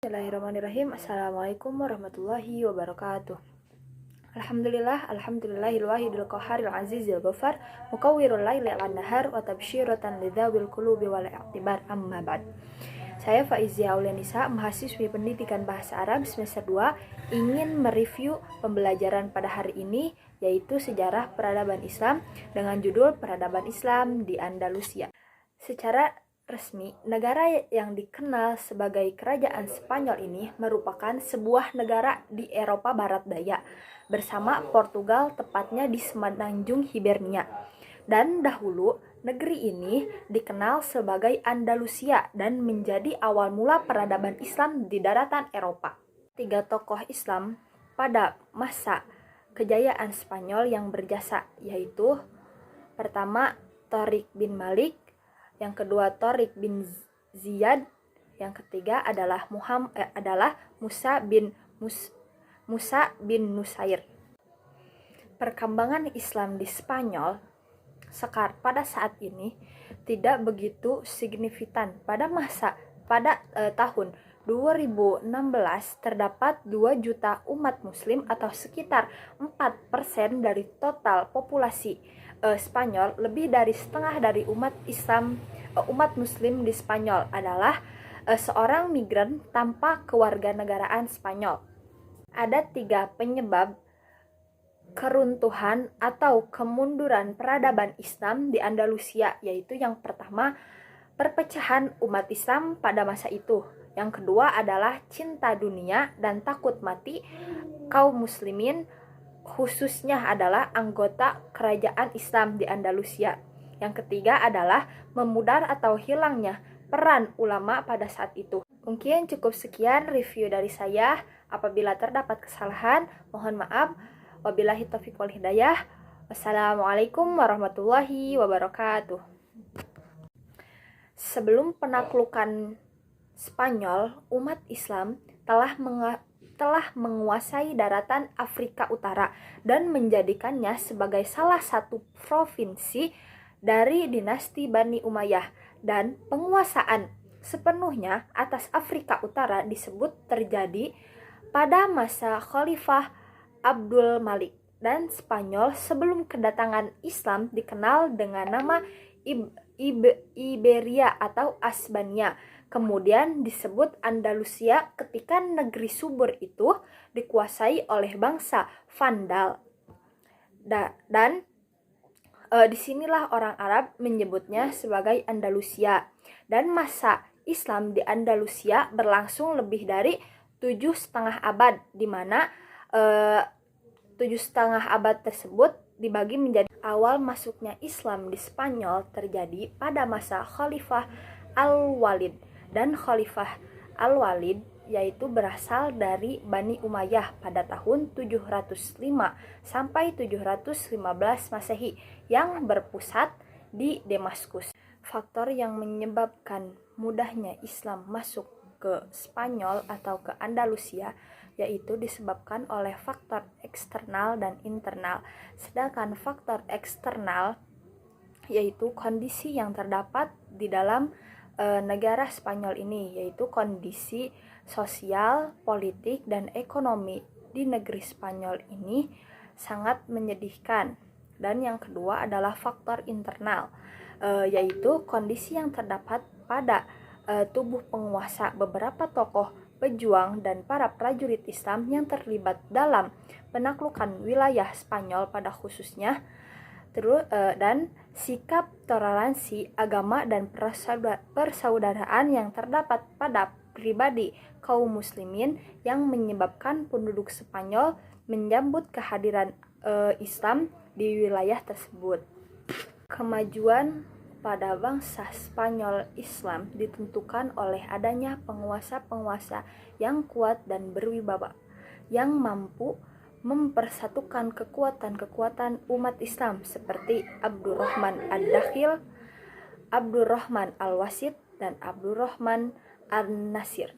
Bismillahirrahmanirrahim. Assalamualaikum warahmatullahi wabarakatuh. Alhamdulillahil wahidil qaharil azizil ghafar mukawwirul laili wan nahar wa tabsyiratan lidzawil qulubi wal i'tibar amma ba'd. Saya Faizia Aulianisa, mahasiswi pendidikan bahasa Arab semester 2, ingin mereview pembelajaran pada hari ini, yaitu sejarah peradaban Islam dengan judul Peradaban Islam di Andalusia. Secara resmi, negara yang dikenal sebagai Kerajaan Spanyol ini merupakan sebuah negara di Eropa Barat Daya bersama Portugal, tepatnya di semenanjung Hibernia. Dan dahulu, negeri ini dikenal sebagai Andalusia dan menjadi awal mula peradaban Islam di daratan Eropa. 3 tokoh Islam pada masa kejayaan Spanyol yang berjasa, yaitu pertama Tariq bin Malik, yang kedua Tariq bin Ziyad, yang ketiga adalah Musa bin Nusair. Perkembangan Islam di Spanyol pada saat ini tidak begitu signifikan. Pada tahun 2016 terdapat 2 juta umat muslim atau sekitar 4% dari total populasi Spanyol. Lebih dari setengah dari umat muslim di Spanyol adalah seorang migran tanpa kewarganegaraan Spanyol. Ada 3 penyebab keruntuhan atau kemunduran peradaban Islam di Andalusia, yaitu yang pertama, perpecahan umat Islam pada masa itu. Yang kedua adalah cinta dunia dan takut mati kaum muslimin, khususnya adalah anggota kerajaan Islam di Andalusia. Yang ketiga adalah memudar atau hilangnya peran ulama pada saat itu. Mungkin cukup sekian review dari saya. Apabila terdapat kesalahan, mohon maaf. Wabillahi taufiq wal hidayah. Wassalamualaikum warahmatullahi wabarakatuh. Sebelum penaklukan Spanyol, umat Islam telah menguasai daratan Afrika Utara dan menjadikannya sebagai salah satu provinsi dari dinasti Bani Umayyah, dan penguasaan sepenuhnya atas Afrika Utara disebut terjadi pada masa Khalifah Abdul Malik, dan Spanyol sebelum kedatangan Islam dikenal dengan nama Iberia atau Asbania. Kemudian disebut Andalusia ketika negeri subur itu dikuasai oleh bangsa Vandal. Dan disinilah orang Arab menyebutnya sebagai Andalusia. Dan masa Islam di Andalusia berlangsung lebih dari 7,5 abad, di mana 7,5 abad tersebut dibagi menjadi awal masuknya Islam di Spanyol terjadi pada masa Khalifah Al-Walid. Dan Khalifah Al-Walid yaitu berasal dari Bani Umayyah pada tahun 705 sampai 715 Masehi yang berpusat di Damaskus. Faktor yang menyebabkan mudahnya Islam masuk ke Spanyol atau ke Andalusia yaitu disebabkan oleh faktor eksternal dan internal. Sedangkan faktor eksternal yaitu kondisi yang terdapat di dalam negara Spanyol ini, yaitu kondisi sosial, politik, dan ekonomi di negeri Spanyol ini sangat menyedihkan. Dan yang kedua adalah faktor internal, yaitu kondisi yang terdapat pada tubuh penguasa, beberapa tokoh pejuang dan para prajurit Islam yang terlibat dalam penaklukan wilayah Spanyol pada khususnya, dan sikap toleransi agama dan persaudaraan yang terdapat pada pribadi kaum muslimin yang menyebabkan penduduk Spanyol menyambut kehadiran Islam di wilayah tersebut. Kemajuan pada bangsa Spanyol Islam ditentukan oleh adanya penguasa-penguasa yang kuat dan berwibawa, yang mampu mempersatukan kekuatan-kekuatan umat Islam seperti Abdurrahman Ad-Dakhil, Abdurrahman Al-Wasid, dan Abdurrahman An-Nasir.